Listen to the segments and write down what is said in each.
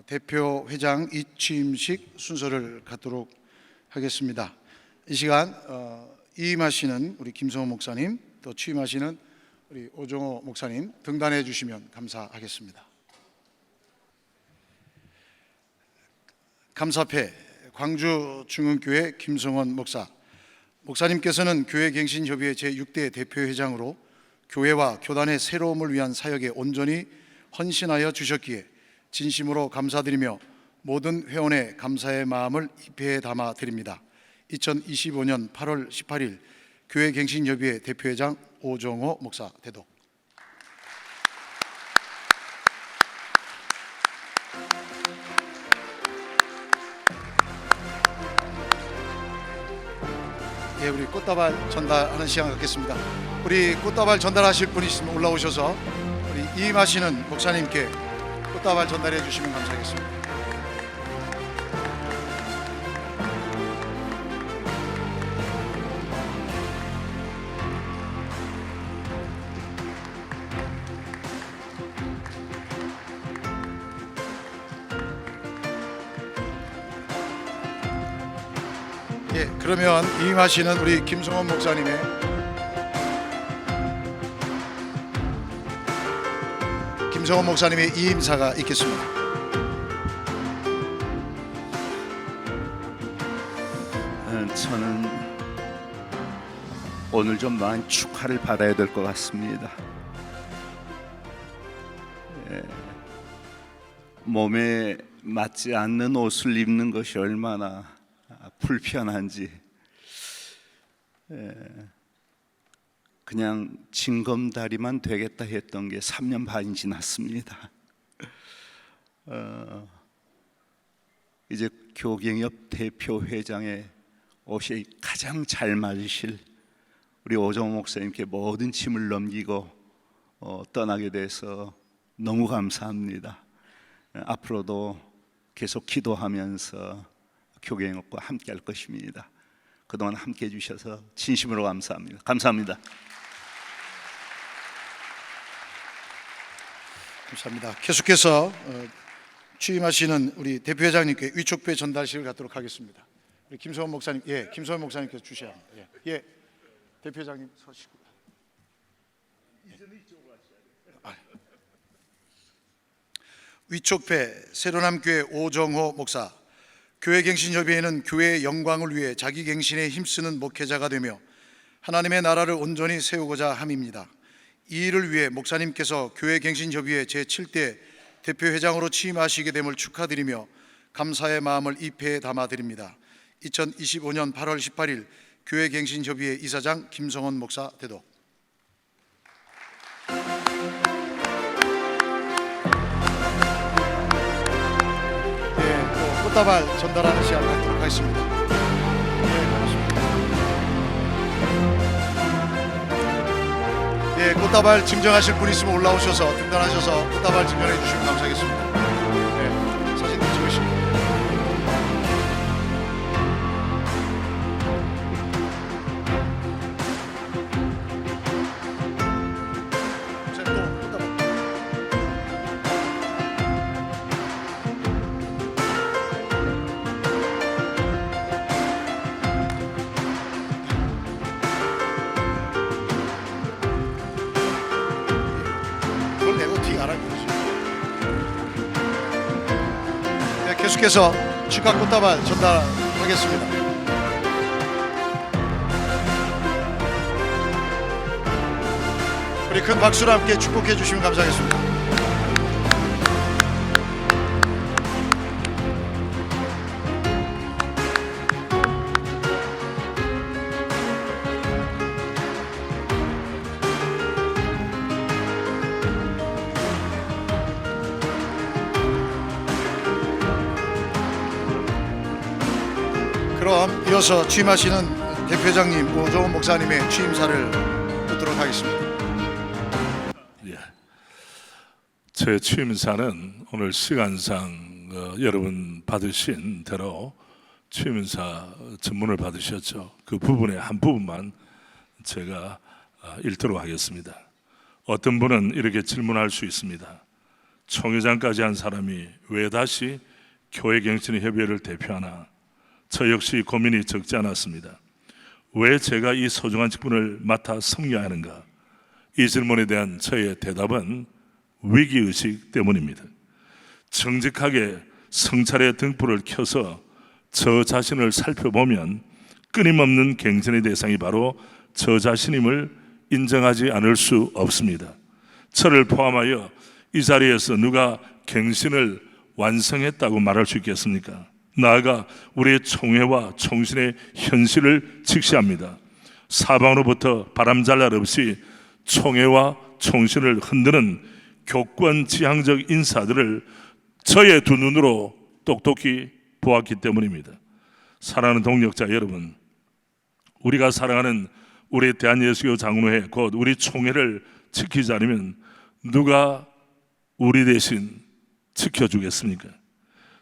대표 회장 취임식 순서를 갖도록 하겠습니다. 이 시간 이임하시는 우리 김성호 목사님, 또 취임하시는 우리 오정호 목사님 등단해 주시면 감사하겠습니다. 감사패 광주중흥교회 김성원 목사, 목사님께서는 교회갱신협의회 제6대 대표회장으로 교회와 교단의 새로움을 위한 사역에 온전히 헌신하여 주셨기에 진심으로 감사드리며 모든 회원의 감사의 마음을 입회에 담아 드립니다. 2025년 8월 18일 교회갱신협의회 대표회장 오정호 목사 대독. 예, 우리 꽃다발 전달하는 시간 갖겠습니다. 우리 꽃다발 전달하실 분 있으면 올라오셔서 우리 이임하시는 목사님께 꽃다발 전달해 주시면 감사하겠습니다. 예, 그러면 이임하시는 우리 김성원 목사님의 이임사가 있겠습니다. 저는 오늘 좀 많은 축하를 받아야 될 것 같습니다. 몸에 맞지 않는 옷을 입는 것이 얼마나 불편한지, 그냥 징검다리만 되겠다 했던 게 3년 반이 지났습니다. 이제 교갱협 대표회장의 옷이 가장 잘 맞으실 우리 오정호 목사님께 모든 짐을 넘기고 떠나게 돼서 너무 감사합니다. 앞으로도 계속 기도하면서 교갱협과 함께 할 것입니다. 그동안 함께 해주셔서 진심으로 감사합니다. 감사합니다. 감사합니다. 계속해서 취임하시는 우리 대표회장님께 위촉배 전달식을 갖도록 하겠습니다. 우리 김성원 목사님, 김성원 목사님께서 주셔야 합니다. 대표회장님 서시고. 위촉배 새로남교회 오정호 목사, 교회갱신협의회는 교회의 영광을 위해 자기 갱신에 힘쓰는 목회자가 되며 하나님의 나라를 온전히 세우고자 함입니다. 이 일을 위해 목사님께서 교회갱신협의회 제7대 대표회장으로 취임하시게 됨을 축하드리며 감사의 마음을 입회에 담아드립니다. 2025년 8월 18일 교회갱신협의회 이사장 김성원 목사 대독. 꽃다발 전달하는 시간을 갖도록 하겠습니다. 고맙습니다. 꽃다발 증정하실 분 있으면 올라오셔서 등단하셔서 꽃다발 증정해 주시면 감사하겠습니다. 사진도 찍으시고. 계속해서 축하 꽃다발 전달하겠습니다. 우리 큰 박수로 함께 축복해 주시면 감사하겠습니다. 그럼 이어서 취임하시는 대표회장님 오정호 목사님의 취임사를 듣도록 하겠습니다. 제 취임사는 오늘 시간상 여러분 받으신 대로 취임사 전문을 받으셨죠. 그 부분의 한 부분만 제가 읽도록 하겠습니다. 어떤 분은 이렇게 질문할 수 있습니다. 총회장까지 한 사람이 왜 다시 교회갱신협의회를 대표하나? 저 역시 고민이 적지 않았습니다. 왜 제가 이 소중한 직분을 맡아 섬겨야 하는가? 이 질문에 대한 저의 대답은 위기의식 때문입니다. 정직하게 성찰의 등불을 켜서 저 자신을 살펴보면 끊임없는 갱신의 대상이 바로 저 자신임을 인정하지 않을 수 없습니다. 저를 포함하여 이 자리에서 누가 갱신을 완성했다고 말할 수 있겠습니까? 나아가 우리의 총회와 총신의 현실을 직시합니다. 사방으로부터 바람잘날 없이 총회와 총신을 흔드는 교권지향적 인사들을 저의 두 눈으로 똑똑히 보았기 때문입니다. 사랑하는 동역자 여러분, 우리가 사랑하는 우리 대한예수교 장로회 곧 우리 총회를 지키지 않으면 누가 우리 대신 지켜주겠습니까?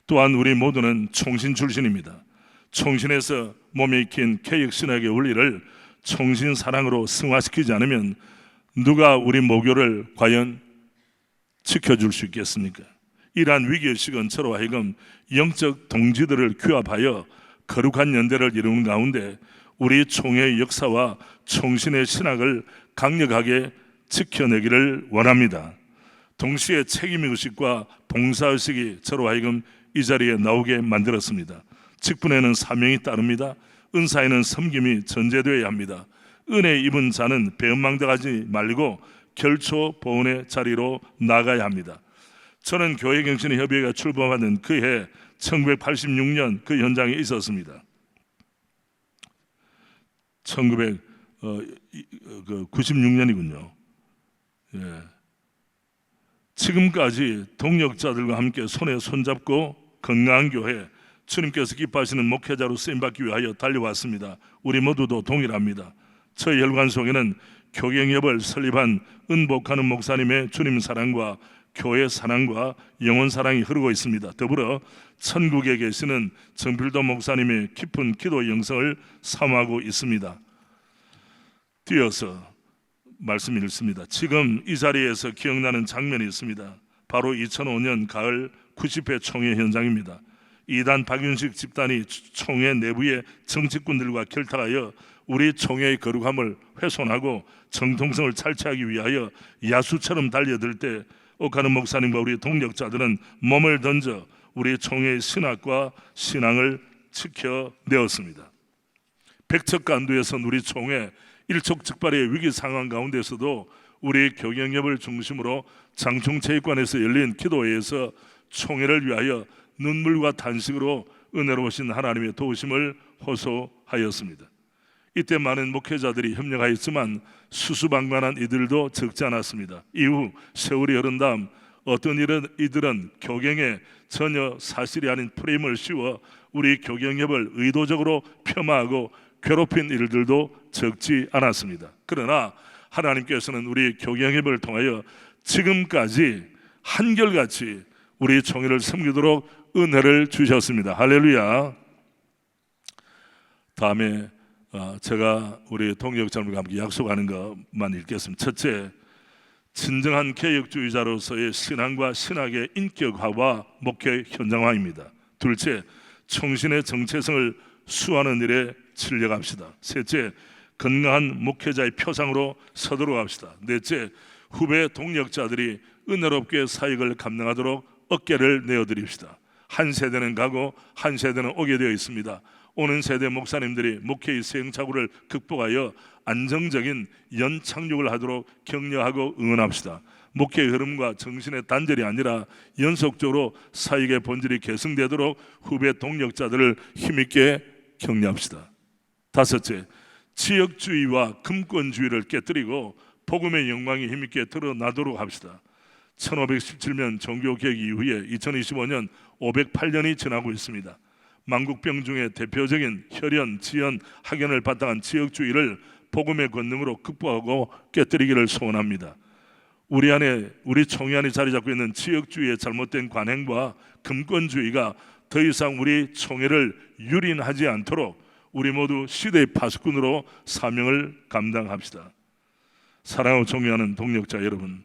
또한 우리 모두는 총신 출신입니다. 총신에서 몸에 익힌 개혁신학의 원리를 총신 사랑으로 승화시키지 않으면 누가 우리 모교를 과연 지켜줄 수 있겠습니까? 이러한 위기의식은 저로 하여금 영적 동지들을 규합하여 거룩한 연대를 이루는 가운데 우리 총회의 역사와 총신의 신학을 강력하게 지켜내기를 원합니다. 동시에 책임의식과 봉사의식이 저로 하여금 이 자리에 나오게 만들었습니다. 직분에는 사명이 따릅니다. 은사에는 섬김이 전제되어야 합니다. 은혜 입은 자는 배은망덕하지 말고 결초 보훈의 자리로 나가야 합니다. 저는 교회갱신협의회가 출범하는 그해 1986년 그 현장에 있었습니다. 1996년이군요. 지금까지 동역자들과 함께 손에 손잡고 건강한 교회, 주님께서 기뻐하시는 목회자로 쓰임받기 위하여 달려왔습니다. 우리 모두도 동일합니다. 저희 혈관 속에는 교갱협을 설립한 은복하는 목사님의 주님 사랑과 교회 사랑과 영혼 사랑이 흐르고 있습니다. 더불어 천국에 계시는 정필도 목사님의 깊은 기도 영성을 사모하고 있습니다. 뛰어서 말씀 읽습니다. 지금 이 자리에서 기억나는 장면이 있습니다. 바로 2005년 가을 90회 총회 현장입니다. 이단 박윤식 집단이 총회 내부의 정치꾼들과 결탁하여 우리 총회의 거룩함을 훼손하고 정통성을 탈취하기 위하여 야수처럼 달려들 때 옥하는 목사님과 우리 동력자들은 몸을 던져 우리 총회의 신학과 신앙을 지켜내었습니다. 백척간두에선 우리 총회 일촉즉발의 위기 상황 가운데서도 우리 교경협을 중심으로 장충체육관에서 열린 기도회에서 총회를 위하여 눈물과 탄식으로 은혜로우신 하나님의 도우심을 호소하였습니다. 이때 많은 목회자들이 협력하였지만 수수방관한 이들도 적지 않았습니다. 이후 세월이 흐른 다음 어떤 이들은 교경에 전혀 사실이 아닌 프레임을 씌워 우리 교경협을 의도적으로 폄하하고 괴롭힌 일들도 적지 않았습니다. 그러나 하나님께서는 우리 교경협을 통하여 지금까지 한결같이 우리 총회를 섬기도록 은혜를 주셨습니다. 할렐루야. 다음에 제가 우리 동역자들과 함께 약속하는 것만 읽겠습니다. 첫째, 진정한 개혁주의자로서의 신앙과 신학의 인격화와 목회 현장화입니다. 둘째, 총신의 정체성을 수호하는 일에 진력합시다. 셋째, 건강한 목회자의 표상으로 서도록 합시다. 넷째, 후배 동역자들이 은혜롭게 사역을 감당하도록 어깨를 내어드립시다. 한 세대는 가고 한 세대는 오게 되어 있습니다. 오는 세대 목사님들이 목회의 시행착오를 극복하여 안정적인 연착륙을 하도록 격려하고 응원합시다. 목회의 흐름과 정신의 단절이 아니라 연속적으로 사역의 본질이 계승되도록 후배 동역자들을 힘있게 격려합시다. 다섯째, 지역주의와 금권주의를 깨뜨리고 복음의 영광이 힘있게 드러나도록 합시다. 1517년 종교개혁 이후에 2025년 508년이 지나고 있습니다. 만국병 중에 대표적인 혈연, 지연, 학연을 바탕한 지역주의를 복음의 권능으로 극복하고 깨뜨리기를 소원합니다. 우리 총회 안에 자리 잡고 있는 지역주의의 잘못된 관행과 금권주의가 더 이상 우리 총회를 유린하지 않도록 우리 모두 시대의 파수꾼으로 사명을 감당합시다. 사랑하고 존경하는 동역자 여러분,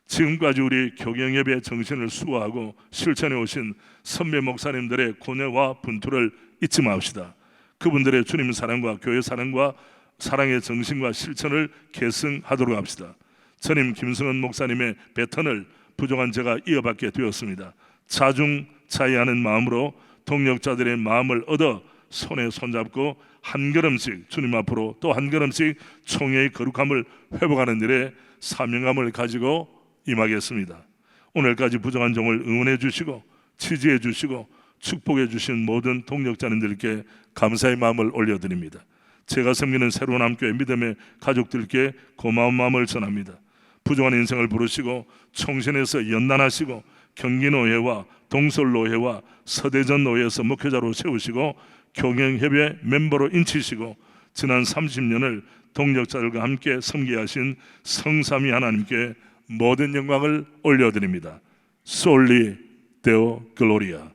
지금까지 우리 교경예배 정신을 수호하고 실천해 오신 선배 목사님들의 고뇌와 분투를 잊지 맙시다. 그분들의 주님 사랑과 교회 사랑과 사랑의 정신과 실천을 계승하도록 합시다. 전임 김승은 목사님의 배턴을 부족한 제가 이어받게 되었습니다. 자중자애하는 마음으로 동역자들의 마음을 얻어 손에 손잡고 한 걸음씩 주님 앞으로 또 한 걸음씩 총회의 거룩함을 회복하는 일에 사명감을 가지고 임하겠습니다. 오늘까지 부족한 종을 응원해 주시고 지지해 주시고 축복해 주신 모든 동역자님들께 감사의 마음을 올려드립니다. 제가 섬기는 새로운 함교회 믿음의 가족들께 고마운 마음을 전합니다. 부족한 인생을 부르시고 총신에서 연단하시고 경기노회와 동솔노회와 서대전노회에서 목회자로 세우시고 교경협의 멤버로 인치시고 지난 30년을 동역자들과 함께 섬기게 하신 성삼위 하나님께 모든 영광을 올려드립니다. 솔리 데오 글로리아.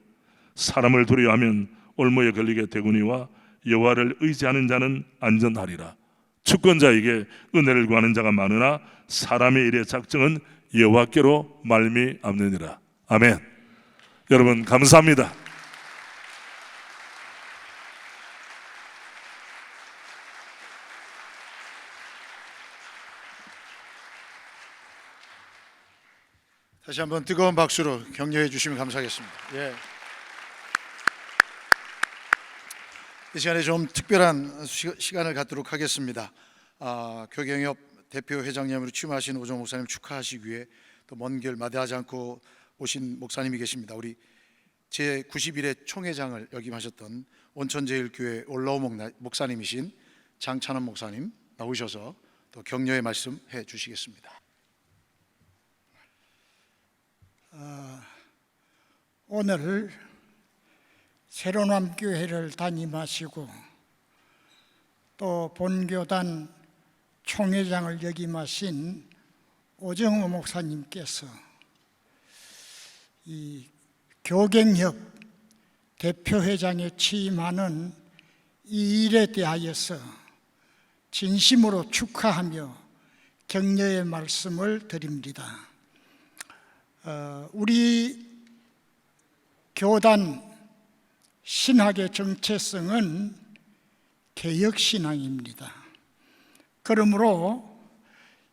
사람을 두려워하면 올무에 걸리게 되거니와 여호와를 의지하는 자는 안전하리라. 주권자에게 은혜를 구하는 자가 많으나 사람의 일의 작정은 여호와께로 말미암느니라. 아멘. 여러분 감사합니다. 다시 한번 뜨거운 박수로 격려해 주시면 감사하겠습니다. 예. 이 시간에 좀 특별한 시간을 갖도록 하겠습니다. 교경협 대표 회장님으로 취임하신 오정 목사님 축하하시기 위해 또 먼 길 마다하지 않고 오신 목사님이 계십니다. 우리 제91회 총회장을 역임하셨던 온천제일교회 올라오 목사님이신 장찬원 목사님 나오셔서 또 격려의 말씀 해 주시겠습니다. 오늘 새로남교회를 담임하시고 또 본교단 총회장을 역임하신 오정호 목사님께서 이 교경협 대표회장에 취임하는 이 일에 대하여서 진심으로 축하하며 격려의 말씀을 드립니다. 우리 교단 신학의 정체성은 개혁신앙입니다. 그러므로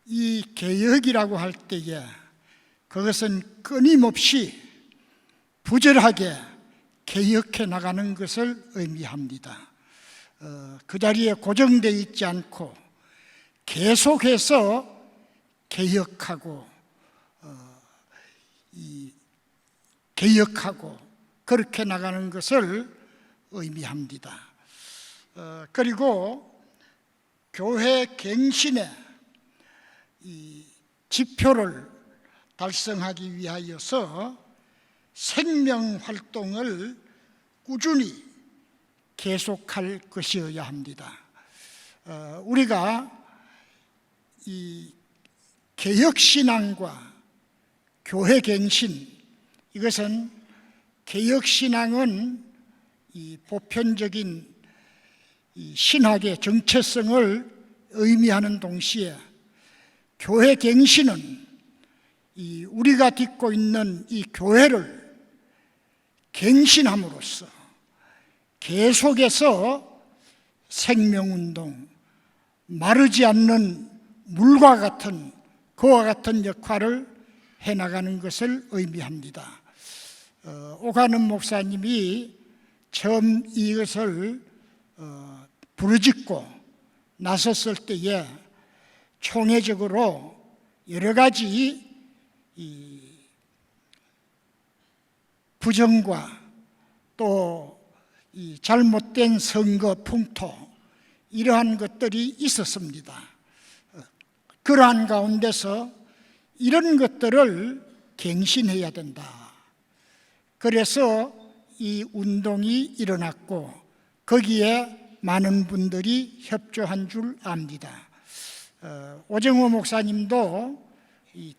이 개혁이라고 할 때에 그것은 끊임없이 부절하게 개혁해 나가는 것을 의미합니다. 그 자리에 고정되어 있지 않고 계속해서 개혁하고 그렇게 나가는 것을 의미합니다. 그리고 교회 갱신의 이 지표를 달성하기 위하여서 생명 활동을 꾸준히 계속할 것이어야 합니다. 우리가 이 개혁신앙과 교회 갱신, 이것은 개혁신앙은 이 보편적인 이 신학의 정체성을 의미하는 동시에 교회 갱신은 이 우리가 딛고 있는 이 교회를 갱신함으로써 계속해서 생명운동, 마르지 않는 물과 같은 그와 같은 역할을 해나가는 것을 의미합니다. 오가는 목사님이 처음 이것을 부르짖고 나섰을 때에 총회적으로 여러 가지 이 부정과 또 이 잘못된 선거 풍토, 이러한 것들이 있었습니다. 그러한 가운데서 이런 것들을 갱신해야 된다. 그래서 이 운동이 일어났고 거기에 많은 분들이 협조한 줄 압니다. 오정호 목사님도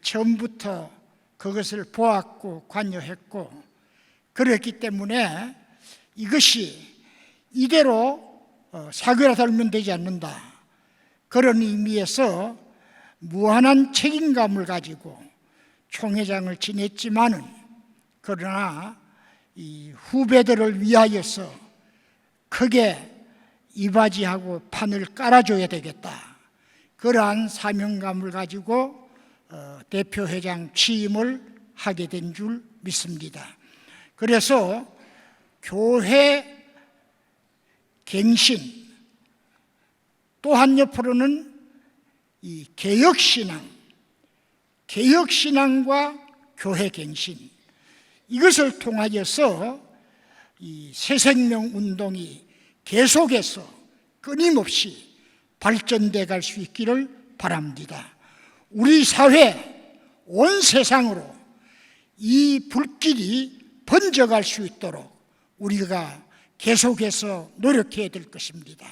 처음부터 그것을 보았고 관여했고 그랬기 때문에 이것이 이대로 사그라들면 되지 않는다. 그런 의미에서 무한한 책임감을 가지고 총회장을 지냈지만은 그러나 이 후배들을 위하여서 크게 이바지하고 판을 깔아줘야 되겠다. 그러한 사명감을 가지고 대표회장 취임을 하게 된 줄 믿습니다. 그래서 교회 갱신, 또한 옆으로는 이 개혁신앙과 교회 갱신, 이것을 통하여서 이 새생명 운동이 계속해서 끊임없이 발전돼 갈 수 있기를 바랍니다. 우리 사회, 온 세상으로 이 불길이 번져갈 수 있도록 우리가 계속해서 노력해야 될 것입니다.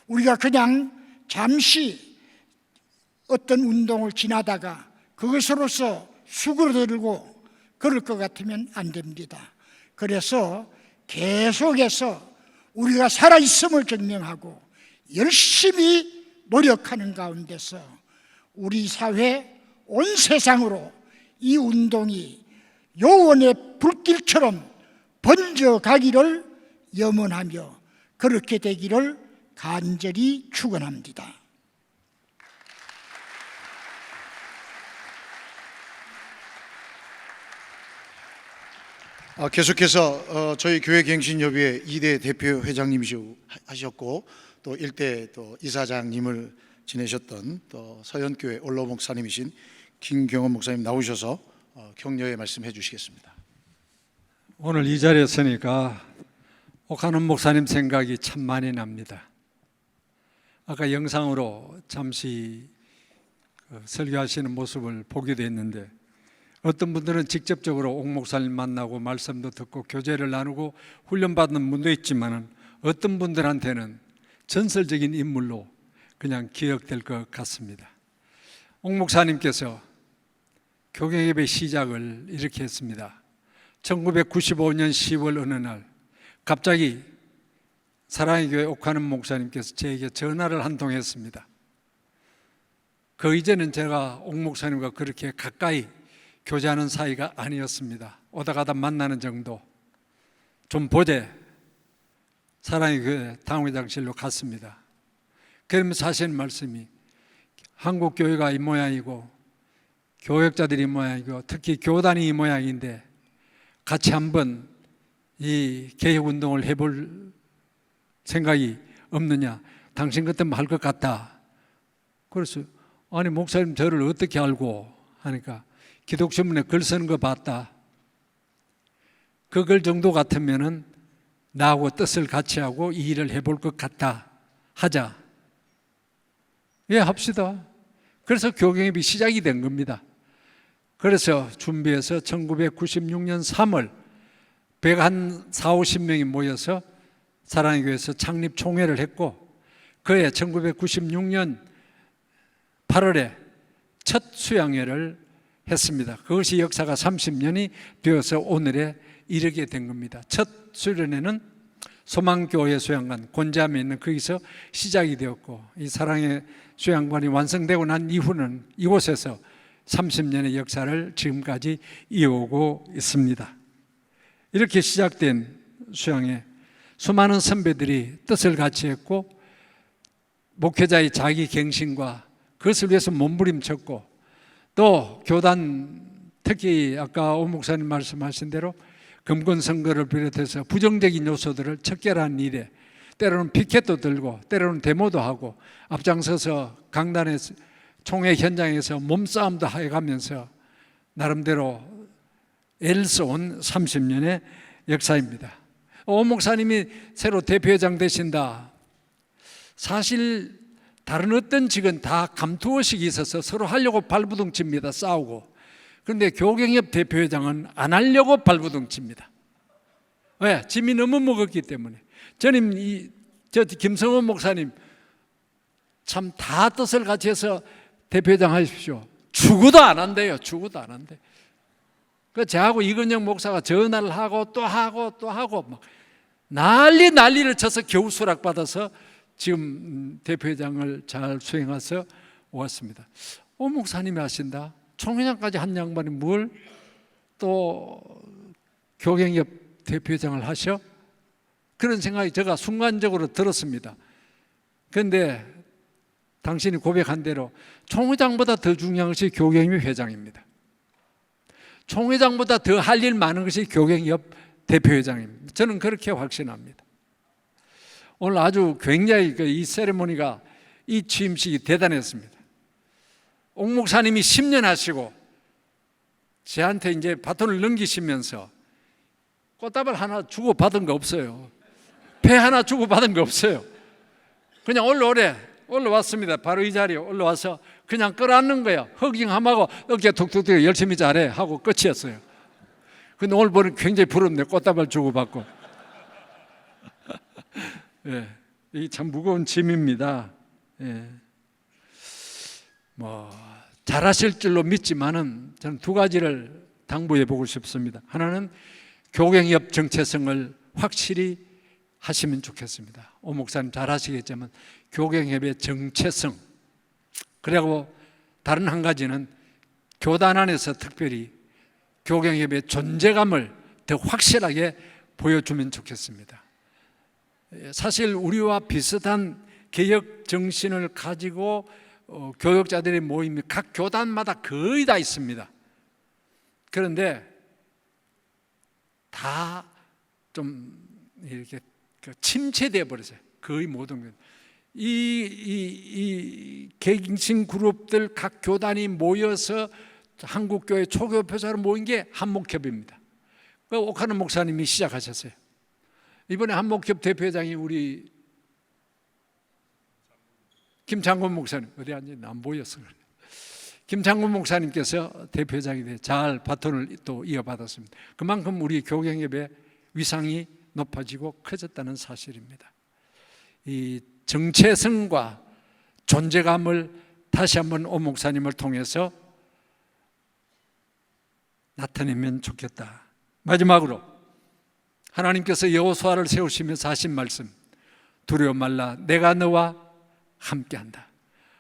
우리가 그냥 잠시 어떤 운동을 지나다가 그것으로서 수그러들고 그럴 것 같으면 안 됩니다. 그래서 계속해서 우리가 살아있음을 증명하고 열심히 노력하는 가운데서 우리 사회 온 세상으로 이 운동이 요원의 불길처럼 번져가기를 염원하며 그렇게 되기를 간절히 축원합니다. 계속해서 저희 교회갱신협의회 2대 대표 회장님이셨고 또 1대 또 이사장님을 지내셨던 또 서현교회 원로 목사님이신 김경원 목사님 나오셔서 격려의 말씀해 주시겠습니다. 오늘 이 자리에 서니까 옥하는 목사님 생각이 참 많이 납니다. 아까 영상으로 잠시 설교하시는 모습을 보기도 했는데 어떤 분들은 직접적으로 옥 목사님 만나고 말씀도 듣고 교제를 나누고 훈련받는 분도 있지만 어떤 분들한테는 전설적인 인물로 그냥 기억될 것 같습니다. 옥 목사님께서 교계예배 시작을 이렇게 했습니다. 1995년 10월 어느 날 갑자기 사랑의 교회 옥하는 목사님께서 저에게 전화를 한 통 했습니다. 그 이전엔 제가 옥 목사님과 그렇게 가까이 교제하는 사이가 아니었습니다. 오다 가다 만나는 정도. 좀 보재. 사랑의 교회 당회장실로 갔습니다. 그러면서 하시는 말씀이 한국 교회가 이 모양이고 교역자들이 이 모양이고 특히 교단이 이 모양인데 같이 한번 이 개혁운동을 해볼 생각이 없느냐. 당신 같으면 할 것 같다. 그래서 아니 목사님 저를 어떻게 알고 하니까 기독신문에 글 쓰는 거 봤다. 그 글 정도 같으면은 나하고 뜻을 같이 하고 이 일을 해볼 것 같다. 하자. 예, 합시다. 그래서 교경협이 시작이 된 겁니다. 그래서 준비해서 1996년 3월 140, 50명이 모여서 사랑의 교회에서 창립 총회를 했고 그해 1996년 8월에 첫 수양회를 했습니다. 그것이 역사가 30년이 되어서 오늘에 이르게 된 겁니다. 첫 수련회는 소망교회 수양관 곤자암에 있는 거기서 시작이 되었고 이 사랑의 수양관이 완성되고 난 이후는 이곳에서 30년의 역사를 지금까지 이어오고 있습니다. 이렇게 시작된 수양회 수많은 선배들이 뜻을 같이 했고 목회자의 자기 갱신과 그것을 위해서 몸부림쳤고 또 교단 특히 아까 오 목사님 말씀하신 대로 금권선거를 비롯해서 부정적인 요소들을 척결하는 일에 때로는 피켓도 들고 때로는 데모도 하고 앞장서서 강단의 총회 현장에서 몸싸움도 해가면서 나름대로 애를 써온 30년의 역사입니다. 오 목사님이 새로 대표회장 되신다. 사실 다른 어떤 직은 다 감투의식이 있어서 서로 하려고 발부둥칩니다. 싸우고. 그런데 교경협 대표회장은 안 하려고 발부둥칩니다. 왜? 짐이 너무 무겁기 때문에. 저는 저 김성원 목사님 참 다 뜻을 같이 해서 대표회장 하십시오. 죽어도 안 한대요. 죽어도 안 한대. 그 저하고 이근영 목사가 전화를 하고 또 하고 또 하고 막 난리를 쳐서 겨우 수락받아서 지금 대표회장을 잘 수행해서 왔습니다. 오 목사님이 하신다. 총회장까지 한 양반이 뭘 또 교경협 대표회장을 하셔? 그런 생각이 제가 순간적으로 들었습니다. 그런데 당신이 고백한 대로 총회장보다 더 중요한 것이 교경협 회장입니다. 총회장보다 더 할 일 많은 것이 교경협 대표회장입니다. 저는 그렇게 확신합니다. 오늘 아주 굉장히 이 세레모니가, 이 취임식이 대단했습니다. 옥 목사님이 10년 하시고 저한테 이제 바톤을 넘기시면서 꽃다발 하나 주고 받은 거 없어요. 배 하나 주고 받은 거 없어요. 그냥 올라왔습니다. 바로 이 자리에 올라와서 그냥 끌어안는 거예요. 허깅함하고 어깨 툭툭툭 열심히 잘해 하고 끝이었어요. 근데 오늘 보니 굉장히 부럽네요. 꽃다발 주고 받고. 예, 이게 참 무거운 짐입니다. 예. 잘하실 줄로 믿지만은 저는 두 가지를 당부해 보고 싶습니다. 하나는 교경협 정체성을 확실히 하시면 좋겠습니다. 오 목사님 잘하시겠지만 교경협의 정체성, 그리고 다른 한 가지는 교단 안에서 특별히 교경협의 존재감을 더 확실하게 보여주면 좋겠습니다. 사실 우리와 비슷한 개혁 정신을 가지고 교역자들의 모임이 각 교단마다 거의 다 있습니다. 그런데 다 좀 이렇게 침체되어 버렸어요. 거의 모든 것. 이 개신 그룹들 각 교단이 모여서 한국교회 초교표사로 모인 게 한목협입니다. 옥하는 목사님이 시작하셨어요. 이번에 한목협 대표회장이 우리 김창곤 목사님, 어디 앉았나 안 보였어. 김창곤 목사님께서 대표회장이 돼 잘 바톤을 또 이어받았습니다. 그만큼 우리 교경협의 위상이 높아지고 커졌다는 사실입니다. 이 정체성과 존재감을 다시 한번 오 목사님을 통해서 나타내면 좋겠다. 마지막으로 하나님께서 여호수아를 세우시면서 하신 말씀, 두려워 말라 내가 너와 함께한다.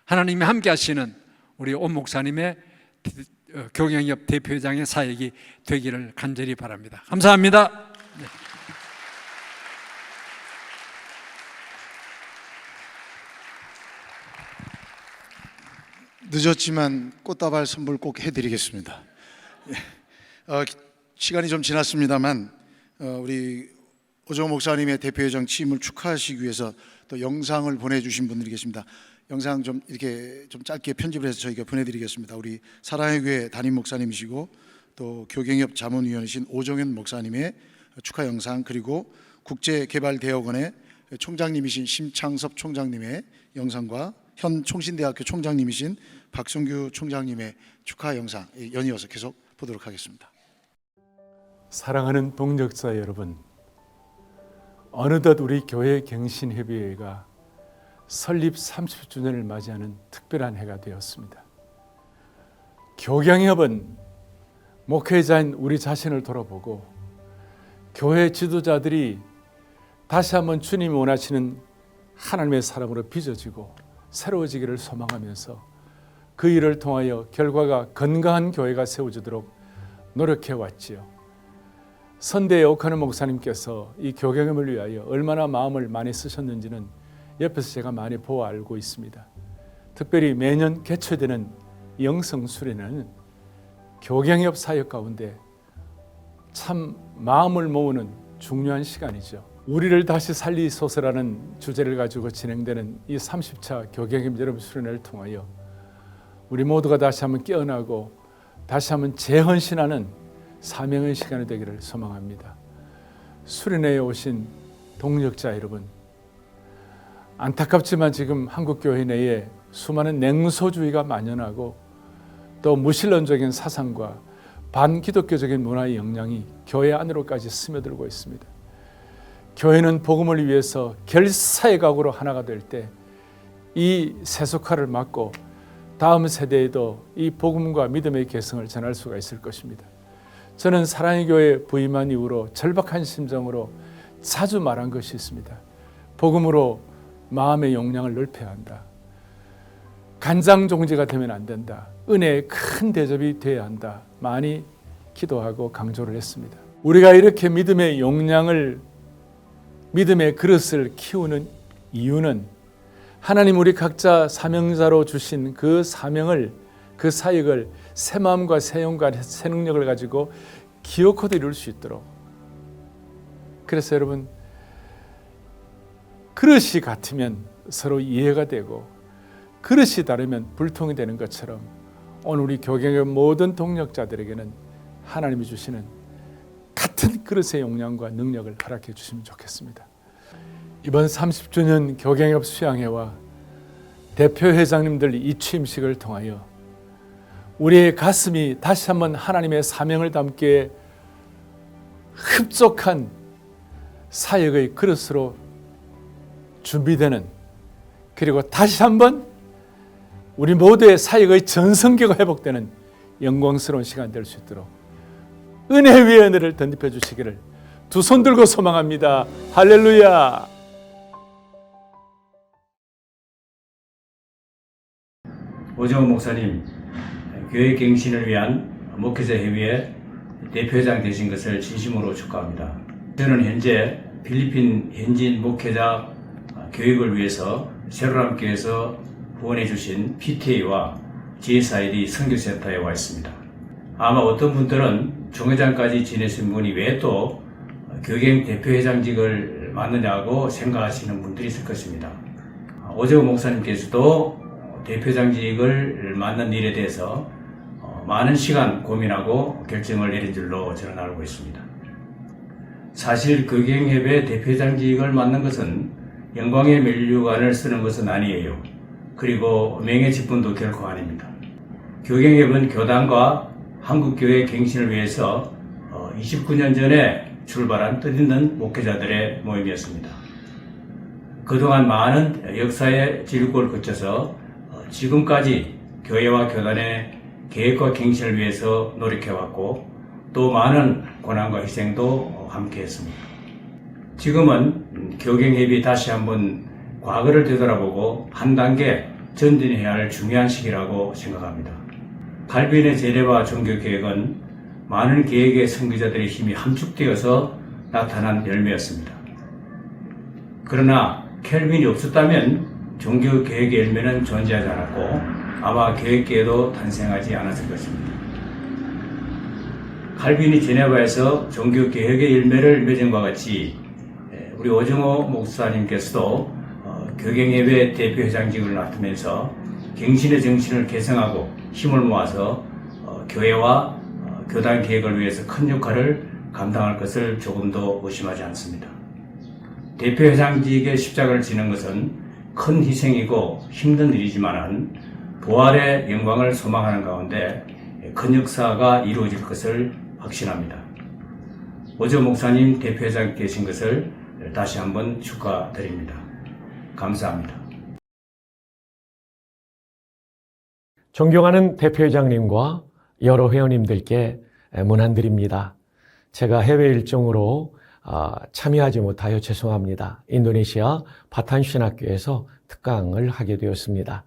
하나님이 함께하시는 우리 오 목사님의 교경협 대표회장의 사역이 되기를 간절히 바랍니다. 감사합니다. 네. 늦었지만 꽃다발 선물 꼭 해드리겠습니다. 시간이 좀 지났습니다만 우리 오정호 목사님의 대표회장 취임을 축하하시기 위해서 또 영상을 보내주신 분들이 계십니다. 영상 좀 이렇게 좀 짧게 편집을 해서 저희가 보내드리겠습니다. 우리 사랑의 교회 담임 목사님이시고 또 교경협 자문위원이신 오정현 목사님의 축하 영상, 그리고 국제개발대학원의 총장님이신 심창섭 총장님의 영상과 현 총신대학교 총장님이신 박성규 총장님의 축하 영상 연이어서 계속 보도록 하겠습니다. 사랑하는 동역자 여러분, 어느덧 우리 교회 갱신협의회가 설립 30주년을 맞이하는 특별한 해가 되었습니다. 교경협은 목회자인 우리 자신을 돌아보고 교회 지도자들이 다시 한번 주님이 원하시는 하나님의 사람으로 빚어지고 새로워지기를 소망하면서 그 일을 통하여 결과가 건강한 교회가 세워지도록 노력해 왔지요. 선대의 옥하는 목사님께서 이 교경협을 위하여 얼마나 마음을 많이 쓰셨는지는 옆에서 제가 많이 보아 알고 있습니다. 특별히 매년 개최되는 영성수련회는 교경협 사역 가운데 참 마음을 모으는 중요한 시간이죠. 우리를 다시 살리소서라는 주제를 가지고 진행되는 이 30차 교경협 여러분 수련회를 통하여 우리 모두가 다시 한번 깨어나고 다시 한번 재헌신하는 사명의 시간이 되기를 소망합니다. 수련회에 오신 동역자 여러분, 안타깝지만 지금 한국교회 내에 수많은 냉소주의가 만연하고 또 무신론적인 사상과 반기독교적인 문화의 영향이 교회 안으로까지 스며들고 있습니다. 교회는 복음을 위해서 결사의 각오로 하나가 될 때 이 세속화를 막고 다음 세대에도 이 복음과 믿음의 개성을 전할 수가 있을 것입니다. 저는 사랑의 교회 부임한 이후로 절박한 심정으로 자주 말한 것이 있습니다. 복음으로 마음의 용량을 넓혀야 한다. 간장종지가 되면 안 된다. 은혜의 큰 대접이 되어야 한다. 많이 기도하고 강조를 했습니다. 우리가 이렇게 믿음의 용량을, 믿음의 그릇을 키우는 이유는 하나님 우리 각자 사명자로 주신 그 사명을, 그 사역을 새 마음과 새 영과 새 능력을 가지고 기어코도 이룰 수 있도록. 그래서 여러분, 그릇이 같으면 서로 이해가 되고 그릇이 다르면 불통이 되는 것처럼 오늘 우리 교경의 모든 동력자들에게는 하나님이 주시는 같은 그릇의 용량과 능력을 허락해 주시면 좋겠습니다. 이번 30주년 교경협 수양회와 대표회장님들 이 취임식을 통하여 우리의 가슴이 다시 한번 하나님의 사명을 담기에 흡족한 사역의 그릇으로 준비되는, 그리고 다시 한번 우리 모두의 사역의 전성기가 회복되는 영광스러운 시간 될 수 있도록 은혜 위에 은혜를 덧입혀 주시기를 두 손 들고 소망합니다. 할렐루야. 오정호 목사님, 교회 갱신을 위한 목회자 협의회 대표회장 되신 것을 진심으로 축하합니다. 저는 현재 필리핀 현지인 목회자 교육을 위해서 새로남교에서 후원해 주신 PTA와 GSID 선교센터에 와 있습니다. 아마 어떤 분들은 총회장까지 지내신 분이 왜 또 교경 대표회장직을 맡느냐고 생각하시는 분들이 있을 것입니다. 오정호 목사님께서도 대표장직을 맡는 일에 대해서 많은 시간 고민하고 결정을 내린 줄로 저는 알고 있습니다. 사실 교경협의 대표장직을 맡는 것은 영광의 면류관을 쓰는 것은 아니에요. 그리고 명예 직분도 결코 아닙니다. 교경협은 교단과 한국교회 갱신을 위해서 29년 전에 출발한 뜻있는 목회자들의 모임이었습니다. 그동안 많은 역사의 질곡을 거쳐서 지금까지 교회와 교단의 계획과 갱신을 위해서 노력해왔고 또 많은 고난과 희생도 함께했습니다. 지금은 교경협이 다시 한번 과거를 되돌아보고 한 단계 전진해야 할 중요한 시기라고 생각합니다. 칼빈의 제례와 종교개혁은 많은 계획의 선교자들의 힘이 함축되어서 나타난 열매였습니다. 그러나 켈빈이 없었다면 종교개혁의 열매는 존재하지 않았고 아마 계획계에도 탄생하지 않았을 것입니다. 칼빈이 제네바에서 종교개혁의 열매를 맺은 것 같이 우리 오정호 목사님께서도 교경협의 대표회장직을 맡으면서 갱신의 정신을 개성하고 힘을 모아서 교회와 교단 계획을 위해서 큰 역할을 감당할 것을 조금도 의심하지 않습니다. 대표회장직의 십자가를 지는 것은 큰 희생이고 힘든 일이지만 부활의 영광을 소망하는 가운데 큰 역사가 이루어질 것을 확신합니다. 오정호 목사님 대표회장 계신 것을 다시 한번 축하드립니다. 감사합니다. 존경하는 대표회장님과 여러 회원님들께 문안드립니다. 제가 해외 일정으로 참여하지 못하여 죄송합니다. 인도네시아 바탄신학교에서 특강을 하게 되었습니다.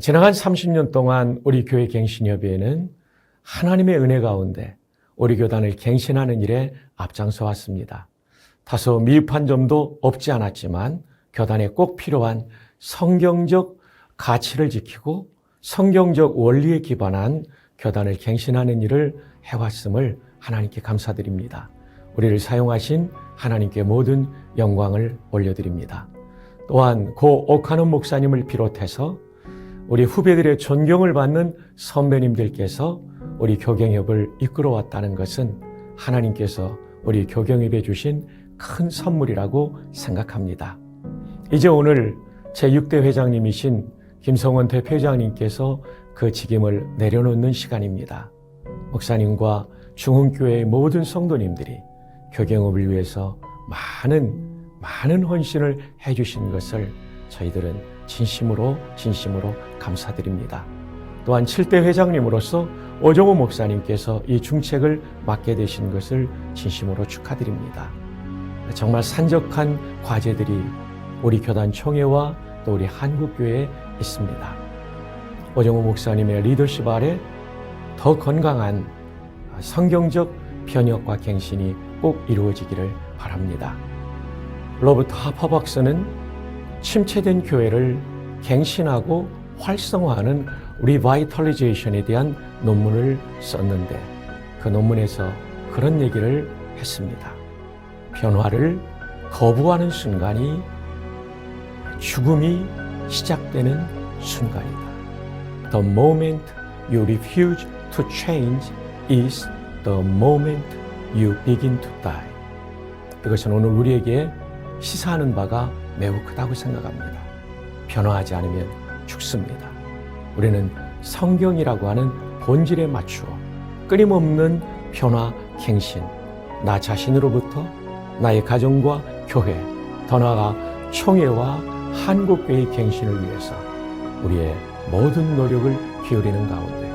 지나간 30년 동안 우리 교회 갱신협의회는 하나님의 은혜 가운데 우리 교단을 갱신하는 일에 앞장서 왔습니다. 다소 미흡한 점도 없지 않았지만 교단에 꼭 필요한 성경적 가치를 지키고 성경적 원리에 기반한 교단을 갱신하는 일을 해왔음을 하나님께 감사드립니다. 우리를 사용하신 하나님께 모든 영광을 올려드립니다. 또한 고 오카노 목사님을 비롯해서 우리 후배들의 존경을 받는 선배님들께서 우리 교경협을 이끌어왔다는 것은 하나님께서 우리 교경협에 주신 큰 선물이라고 생각합니다. 이제 오늘 제6대 회장님이신 김성원 대표회장님께서 그 직임을 내려놓는 시간입니다. 목사님과 중흥교회의 모든 성도님들이 교경협을 위해서 많은 헌신을 해주신 것을 저희들은 진심으로 감사드립니다. 또한 7대 회장님으로서 오정호 목사님께서 이 중책을 맡게 되신 것을 진심으로 축하드립니다. 정말 산적한 과제들이 우리 교단 총회와 또 우리 한국교회에 있습니다. 오정호 목사님의 리더십 아래 더 건강한 성경적 변혁과 갱신이 꼭 이루어지기를 바랍니다. 로버트 하퍼 박사는 침체된 교회를 갱신하고 활성화하는 리바이털리제이션에 대한 논문을 썼는데 그 논문에서 그런 얘기를 했습니다. 변화를 거부하는 순간이 죽음이 시작되는 순간이다. The moment you refuse to change is the moment you begin to die. 이것은 오늘 우리에게 시사하는 바가 매우 크다고 생각합니다. 변화하지 않으면 죽습니다. 우리는 성경이라고 하는 본질에 맞추어 끊임없는 변화, 갱신, 나 자신으로부터 나의 가정과 교회, 더 나아가 총회와 한국교회의 갱신을 위해서 우리의 모든 노력을 기울이는 가운데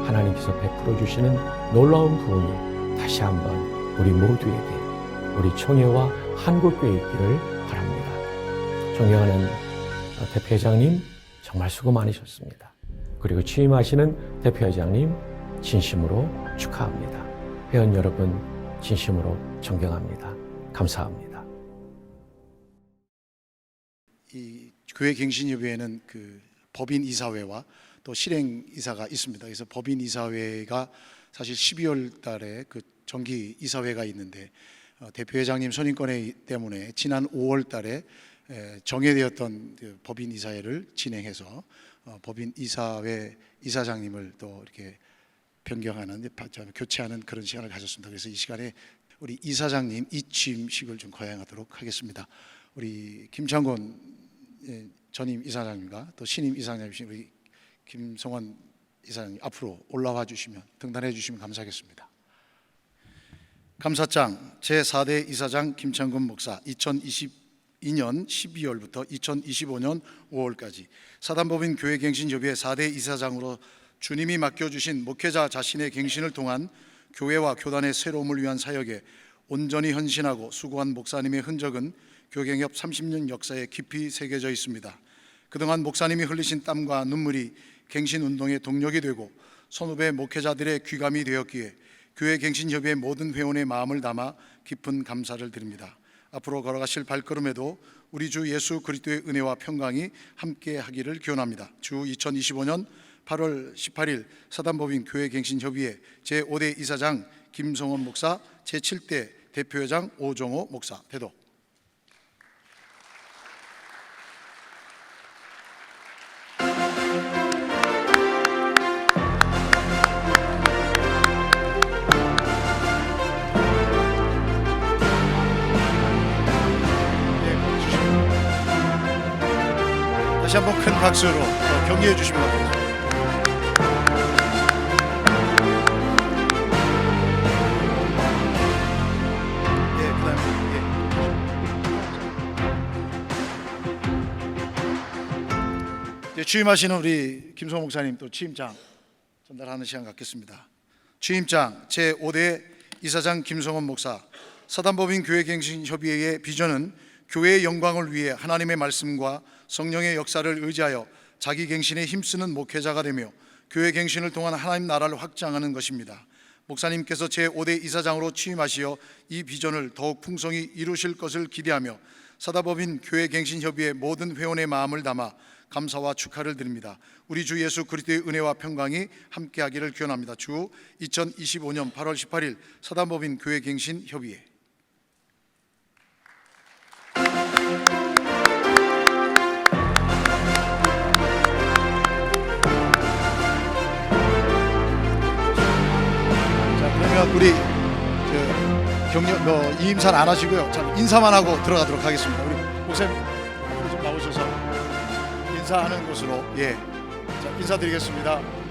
하나님께서 베풀어 주시는 놀라운 부흥이 다시 한번 우리 모두에게, 우리 총회와 한국교회에 있기를 바랍니다. 존경하는 대표회장님 정말 수고 많으셨습니다. 그리고 취임하시는 대표회장님 진심으로 축하합니다. 회원 여러분 진심으로 존경합니다. 감사합니다. 이 교회 갱신협의회는 그 법인 이사회와 또 실행 이사가 있습니다. 그래서 법인 이사회가 사실 12월 달에 그 정기 이사회가 있는데 대표회장님 선임권에 때문에 지난 5월 달에 정해되었던 그 법인 이사회를 진행해서 법인 이사회 이사장님을 또 이렇게 변경하는, 교체하는 그런 시간을 가졌습니다. 그래서 이 시간에 우리 이사장님 이취임식을 좀 거행하도록 하겠습니다. 우리 김창곤 전임 이사장님과 또 신임 이사장님이신 우리 김성원 이사장님 앞으로 올라와 주시면, 등단해 주시면 감사하겠습니다. 감사장 제4대 이사장 김창곤 목사 2022년 12월부터 2025년 5월까지 사단법인 교회갱신협의회 4대 이사장으로 주님이 맡겨주신 목회자 자신의 갱신을 통한 교회와 교단의 새로움을 위한 사역에 온전히 헌신하고 수고한 목사님의 흔적은 교갱협 30년 역사에 깊이 새겨져 있습니다. 그동안 목사님이 흘리신 땀과 눈물이 갱신운동의 동력이 되고 선후배 목회자들의 귀감이 되었기에 교회갱신협의회 모든 회원의 마음을 담아 깊은 감사를 드립니다. 앞으로 걸어가실 발걸음에도 우리 주 예수 그리스도의 은혜와 평강이 함께 하기를 기원합니다. 주 2025년 8월 18일 사단법인 교회갱신협의회 제5대 이사장 김성원 목사, 제7대 대표회장 오정호 목사 대독. 다시 한번 큰 박수로 격려해 주시면 감사하겠습니다. 취임하시는 우리 김성호 목사님 또 취임장 전달하는 시간 갖겠습니다. 취임장 제5대 이사장 김성원 목사, 사단법인 교회갱신협의회의 비전은 교회의 영광을 위해 하나님의 말씀과 성령의 역사를 의지하여 자기 갱신에 힘쓰는 목회자가 되며 교회 갱신을 통한 하나님 나라를 확장하는 것입니다. 목사님께서 제5대 이사장으로 취임하시어 이 비전을 더욱 풍성히 이루실 것을 기대하며 사단법인 교회갱신협의회 모든 회원의 마음을 담아 감사와 축하를 드립니다. 우리 주 예수 그리스도의 은혜와 평강이 함께하기를 기원합니다. 주 2025년 8월 18일 사단법인 교회갱신협의회. 자, 그러면 우리 이임사는 안 하시고요. 참 인사만 하고 들어가도록 하겠습니다. 우리 목사님 앞으로 좀 나오셔서 인사하는 곳으로 자, 인사드리겠습니다.